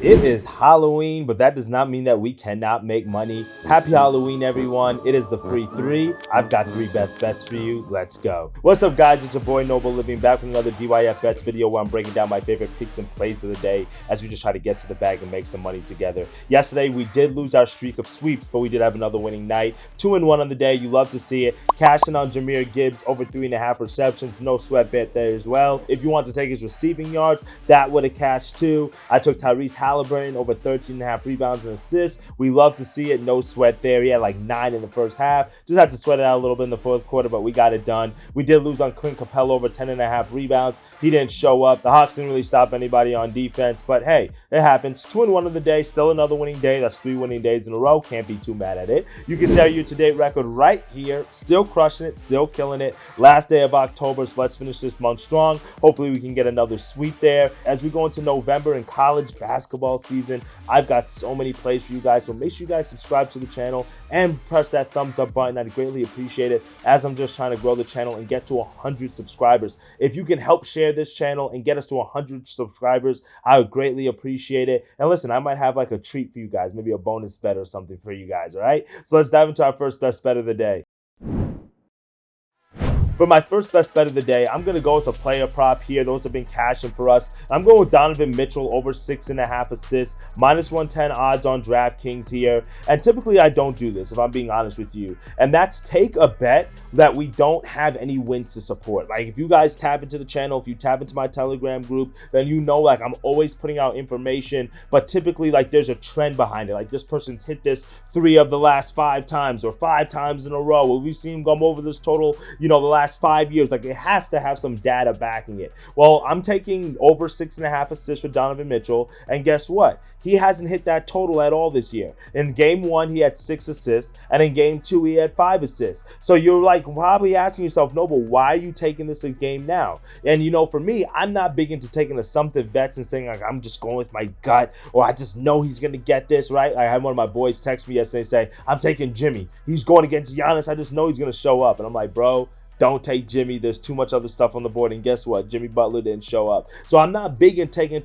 It is Halloween, but that does not mean that we cannot make money. Happy Halloween, everyone. It is the free three. I've got three best bets for you. Let's go. What's up, guys? It's your boy Noble Living back with another DYF Bets video where I'm breaking down my favorite picks and plays of the day as we just try to get to the bag and make some money together. Yesterday, we did lose our streak of sweeps, but we did have another winning night. 2-1 on the day. You love to see it. Cashing on Jahmyr Gibbs over 3.5 receptions. No sweat bet there as well. If you want to take his receiving yards, that would have cashed too. I took Tyrese Halliburton over 13.5 rebounds and assists. We love to see it. No sweat there. He had like 9 in the first half. Just had to sweat it out a little bit in the fourth quarter, but we got it done. We did lose on Clint Capella over 10.5 rebounds. He didn't show up. The Hawks didn't really stop anybody on defense, but hey, it happens. 2-1 of the day. Still another winning day. That's 3 winning days in a row. Can't be too mad at it. You can see our year-to-date record right here. Still crushing it. Still killing it. Last day of October, so let's finish this month strong. Hopefully we can get another sweep there. As we go into November and college basketball season, I've got so many plays for you guys, so make sure you guys subscribe to the channel and press that thumbs up button. I'd greatly appreciate it as I'm just trying to grow the channel and get to 100 subscribers. If you can help share this channel and get us to 100 subscribers, I would greatly appreciate it. And listen, I might have like a treat for you guys, maybe a bonus bet or something for you guys, all right? So let's dive into our first best bet of the day. For my first best bet of the day, I'm going to go with a player prop here. Those have been cashing for us. I'm going with Donovan Mitchell over 6.5 assists, -110 odds on DraftKings here. And typically I don't do this, if I'm being honest with you. And that's take a bet that we don't have any wins to support. Like if you guys tap into the channel, if you tap into my Telegram group, then you know like I'm always putting out information, but typically like there's a trend behind it. Like this person's hit this 3 of the last 5 times or 5 times in a row. Or we've seen him come over this total, the last 5 years. Like it has to have some data backing it. Well, I'm taking over 6.5 assists for Donovan Mitchell, and guess what? He hasn't hit that total at all this year. In game 1, he had 6 assists, and in game 2, he had 5 assists. So you're like probably asking yourself, Noble, why are you taking this a game now? And for me, I'm not big into taking assumptive bets and saying like I'm just going with my gut, or I just know he's gonna get this, right? I had one of my boys text me yesterday say, I'm taking Jimmy. He's going against Giannis. I just know he's gonna show up. And I'm like, bro, don't take Jimmy. There's too much other stuff on the board. And guess what? Jimmy Butler didn't show up. So I'm not big in taking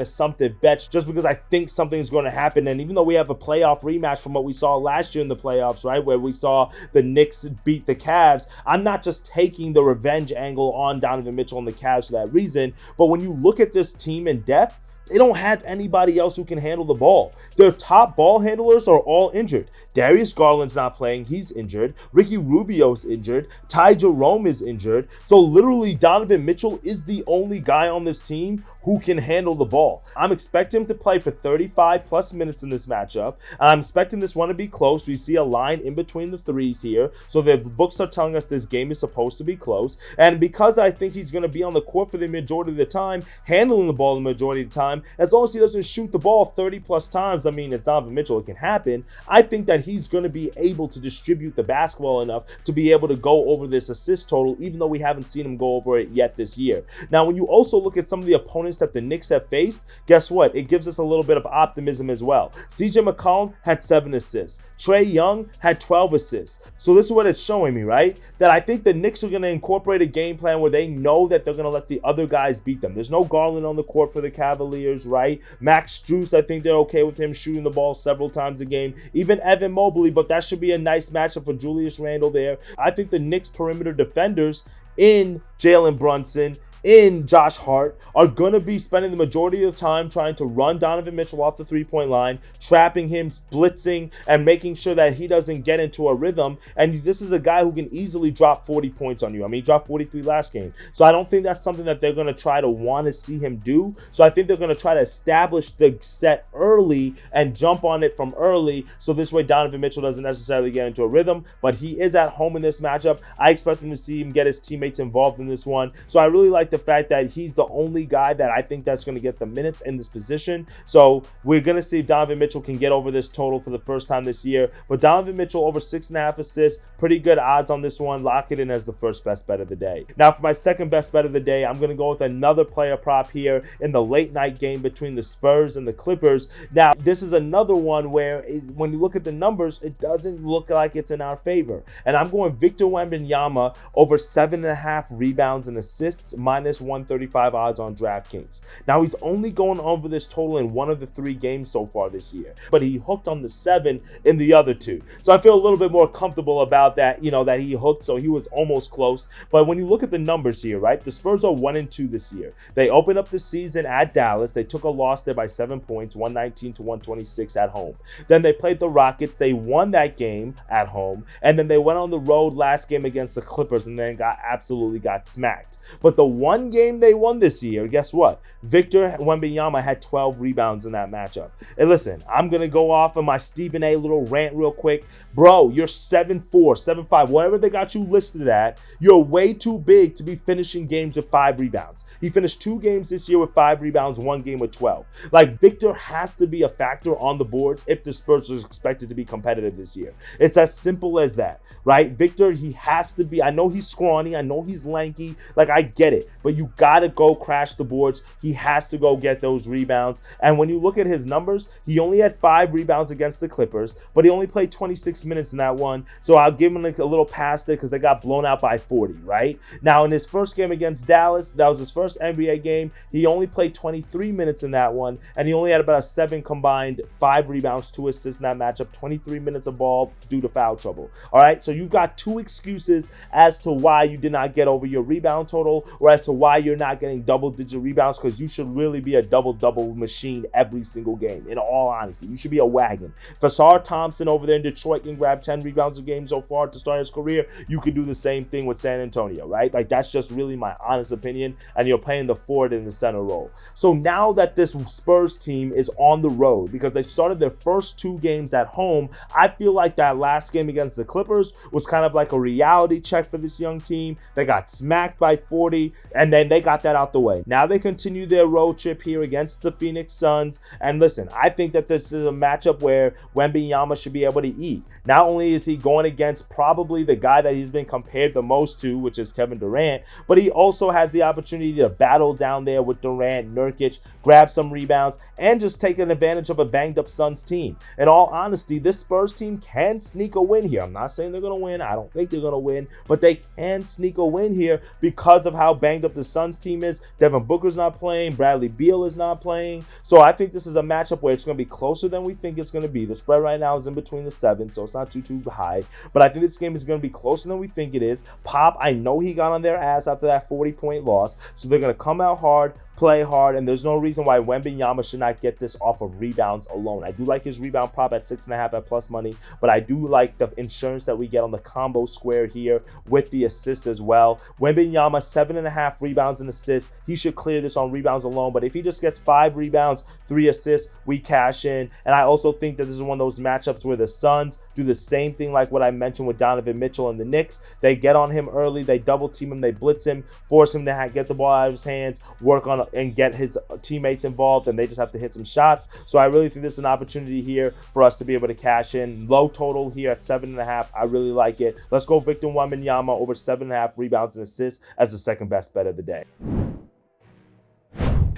assumptive bets just because I think something's going to happen. And even though we have a playoff rematch from what we saw last year in the playoffs, right, where we saw the Knicks beat the Cavs, I'm not just taking the revenge angle on Donovan Mitchell and the Cavs for that reason. But when you look at this team in depth, they don't have anybody else who can handle the ball. Their top ball handlers are all injured. Darius Garland's not playing. He's injured. Ricky Rubio's injured. Ty Jerome is injured. So literally Donovan Mitchell is the only guy on this team who can handle the ball. I'm expecting him to play for 35 plus minutes in this matchup. And I'm expecting this one to be close. We see a line in between the threes here. So the books are telling us this game is supposed to be close. And because I think he's going to be on the court for the majority of the time, handling the ball the majority of the time, as long as he doesn't shoot the ball 30 plus times, I mean, it's Donovan Mitchell, it can happen. I think that he's going to be able to distribute the basketball enough to be able to go over this assist total, even though we haven't seen him go over it yet this year. Now, when you also look at some of the opponents that the Knicks have faced, guess what? It gives us a little bit of optimism as well. CJ McCollum had 7 assists. Trae Young had 12 assists. So this is what it's showing me, right? That I think the Knicks are going to incorporate a game plan where they know that they're going to let the other guys beat them. There's no Garland on the court for the Cavaliers, right? Max Strus, I think they're okay with him shooting the ball several times a game. Even Evan Mobley, but that should be a nice matchup for Julius Randle there. I think the Knicks perimeter defenders in Jalen Brunson, in Josh Hart, are going to be spending the majority of the time trying to run Donovan Mitchell off the three-point line, trapping him, blitzing, and making sure that he doesn't get into a rhythm. And this is a guy who can easily drop 40 points on you. I mean, he dropped 43 last game. So I don't think that's something that they're going to try to want to see him do. So I think they're going to try to establish the set early and jump on it from early. So this way Donovan Mitchell doesn't necessarily get into a rhythm, but he is at home in this matchup. I expect him to see him get his teammates involved in this one. So I really like the fact that he's the only guy that I think that's going to get the minutes in this position. So we're going to see if Donovan Mitchell can get over this total for the first time this year. But Donovan Mitchell over 6.5 assists, pretty good odds on this one. Lock it in as the first best bet of the day. Now for my second best bet of the day, I'm going to go with another player prop here in the late night game between the Spurs and the Clippers. Now this is another one where when you look at the numbers, it doesn't look like it's in our favor. And I'm going Victor Wembanyama over 7.5 rebounds and assists, minus 135 odds on DraftKings. Now, he's only going over this total in one of the 3 games so far this year, but he hooked on the 7 in the other 2. So I feel a little bit more comfortable about that, that he hooked, so he was almost close. But when you look at the numbers here, right, the Spurs are 1-2 this year. They opened up the season at Dallas. They took a loss there by 7 points, 119-126 at home. Then they played the Rockets. They won that game at home, and then they went on the road last game against the Clippers and then absolutely got smacked. But the one game they won this year, guess what? Victor Wembanyama had 12 rebounds in that matchup. And listen, I'm going to go off on my Stephen A. little rant real quick. Bro, you're 7'4", 7'5", whatever they got you listed at, you're way too big to be finishing games with 5 rebounds. He finished 2 games this year with 5 rebounds, 1 game with 12. Like, Victor has to be a factor on the boards if the Spurs are expected to be competitive this year. It's as simple as that, right? Victor, he has to be. I know he's scrawny. I know he's lanky. Like, I get it. But you got to go crash the boards. He has to go get those rebounds. And when you look at his numbers, he only had 5 rebounds against the Clippers, but he only played 26 minutes in that one. So I'll give him like a little pass there because they got blown out by 40, right? Now, in his first game against Dallas, that was his first NBA game. He only played 23 minutes in that one, and he only had about a 7 combined, 5 rebounds, 2 assists in that matchup, 23 minutes of ball due to foul trouble. All right, so you've got 2 excuses as to why you did not get over your rebound total, or as to why you're not getting double-digit rebounds, because you should really be a double-double machine every single game. In all honesty, you should be a wagon. Fasar Thompson over there in Detroit can grab 10 rebounds a game so far to start his career. You could do the same thing with San Antonio, right? Like, that's just really my honest opinion, and you're playing the forward in the center role. So now that this Spurs team is on the road, because they started their first 2 games at home, I feel like that last game against the Clippers was kind of like a reality check for this young team. They got smacked by 40, and then they got that out the way. Now they continue their road trip here against the Phoenix Suns, and listen, I think that this is a matchup where Wembanyama should be able to eat. Not only is he going against probably the guy that he's been compared the most to, which is Kevin Durant, but he also has the opportunity to battle down there with Durant, Nurkic, grab some rebounds, and just take an advantage of a banged-up Suns team. In all honesty, this Spurs team can sneak a win here. I'm not saying they're going to win. I don't think they're going to win, but they can sneak a win here because of how banged up the Suns team is. Devin Booker's not playing. Bradley Beal is not playing. So I think this is a matchup where it's going to be closer than we think it's going to be. The spread right now is in between the 7, so it's not too high, but I think this game is going to be closer than we think it is. Pop, I know he got on their ass after that 40-point loss, so they're going to come out hard, play hard, and there's no reason why Wembanyama should not get this off of rebounds alone. I do like his rebound prop at 6.5 at plus money, but I do like the insurance that we get on the combo square here with the assists as well. Wembanyama, 7.5 rebounds and assists. He should clear this on rebounds alone, but if he just gets 5 rebounds, 3 assists, we cash in. And I also think that this is one of those matchups where the Suns do the same thing like what I mentioned with Donovan Mitchell and the Knicks. They get on him early, they double team him, they blitz him, force him to get the ball out of his hands, work on and get his teammates involved, and they just have to hit some shots. So I really think this is an opportunity here for us to be able to cash in. Low total here at 7.5. I really like it. Let's go Victor Wembanyama over 7.5 rebounds and assists as the second best bet of the day.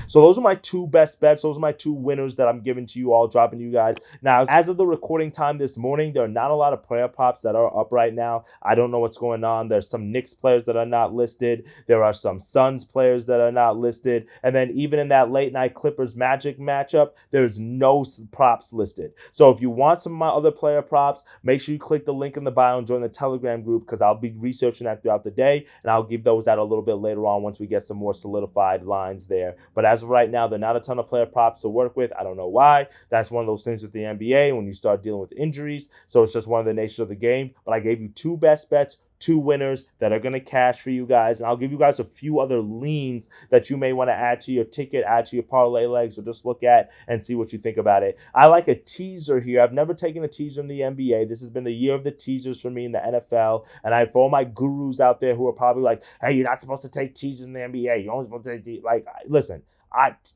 So those are my 2 best bets. Those are my 2 winners that I'm giving to you all, dropping to you guys. Now, as of the recording time this morning, there are not a lot of player props that are up right now. I don't know what's going on. There's some Knicks players that are not listed. There are some Suns players that are not listed. And then even in that late night Clippers Magic matchup, there's no props listed. So if you want some of my other player props, make sure you click the link in the bio and join the Telegram group, because I'll be researching that throughout the day, and I'll give those out a little bit later on once we get some more solidified lines there. But as of right now, there are not a ton of player props to work with. I don't know why. That's one of those things with the NBA when you start dealing with injuries. So it's just one of the natures of the game. But I gave you 2 best bets, 2 winners that are going to cash for you guys. And I'll give you guys a few other leans that you may want to add to your ticket, add to your parlay legs, or just look at and see what you think about it. I like a teaser here. I've never taken a teaser in the NBA. This has been the year of the teasers for me in the NFL. And for all my gurus out there who are probably like, hey, you're not supposed to take teasers in the NBA. You're only supposed to take, listen.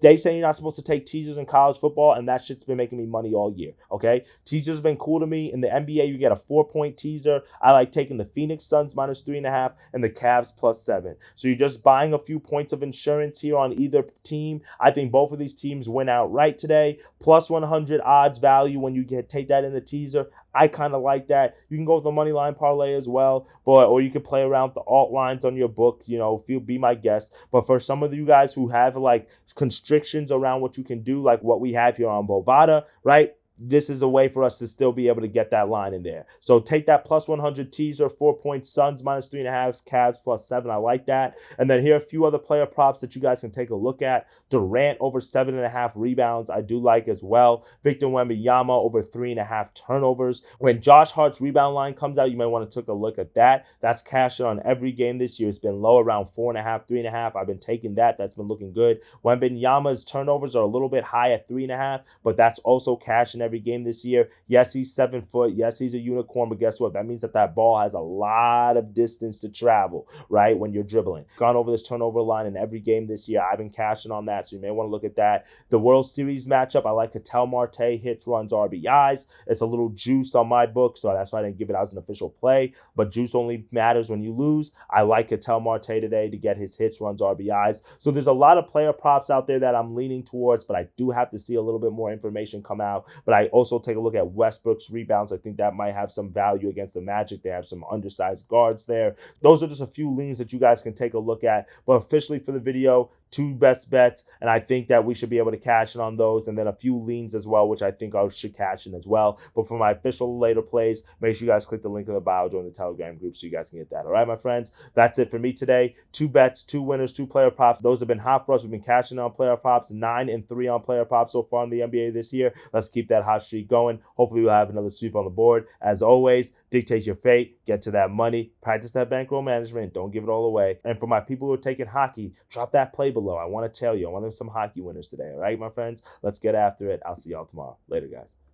They say you're not supposed to take teasers in college football, and that shit's been making me money all year, okay? Teasers been cool to me. In the NBA, you get a 4-point teaser. I like taking the Phoenix Suns Suns minus 3.5, and the Cavs +7. So you're just buying a few points of insurance here on either team. I think both of these teams win outright today. Plus 100 odds value when you take that in the teaser. I kind of like that. You can go with the money line parlay as well, or you can play around with the alt lines on your book. Be my guest. But for some of you guys who have like constrictions around what you can do, like what we have here on Bovada, right? This is a way for us to still be able to get that line in there. So take that plus 100 teaser, 4 points, Suns minus 3.5, Cavs +7. I like that. And then here are a few other player props that you guys can take a look at. Durant over 7.5 rebounds, I do like as well. Victor Wembanyama over 3.5 turnovers. When Josh Hart's rebound line comes out, you may want to take a look at that. That's cashing on every game this year. It's been low, around 4.5, 3.5. I've been taking that. That's been looking good. Wembanyama's turnovers are a little bit high at 3.5, but that's also cashing every game this year. Yes, he's 7 foot. Yes, he's a unicorn, but guess what? That means that ball has a lot of distance to travel, right? When you're dribbling. Gone over this turnover line in every game this year. I've been cashing on that, so you may want to look at that. The World Series matchup, I like Ketel Marte, hits, runs, RBIs. It's a little juice on my book, so that's why I didn't give it out as an official play, but juice only matters when you lose. I like Ketel Marte today to get his hits, runs, RBIs. So there's a lot of player props out there that I'm leaning towards, but I do have to see a little bit more information come out. But I also take a look at Westbrook's rebounds. I think that might have some value against the Magic. They have some undersized guards there. Those are just a few leans that you guys can take a look at. But officially for the video, 2 best bets, and I think that we should be able to cash in on those, and then a few leans as well, which I think I should cash in as well. But for my official later plays, make sure you guys click the link in the bio, join the Telegram group so you guys can get that. All right, my friends, that's it for me today. 2 bets, 2 winners, 2 player props. Those have been hot for us. We've been cashing on player props, 9 and 3 on player props so far in the NBA this year. Let's keep that hot streak going. Hopefully we'll have another sweep on the board. As always, dictate your fate, get to that money, practice that bankroll management, don't give it all away. And for my people who are taking hockey, drop that play below. I want to tell you, I want some hockey winners today. All right, my friends, let's get after it. I'll see y'all tomorrow. Later, guys.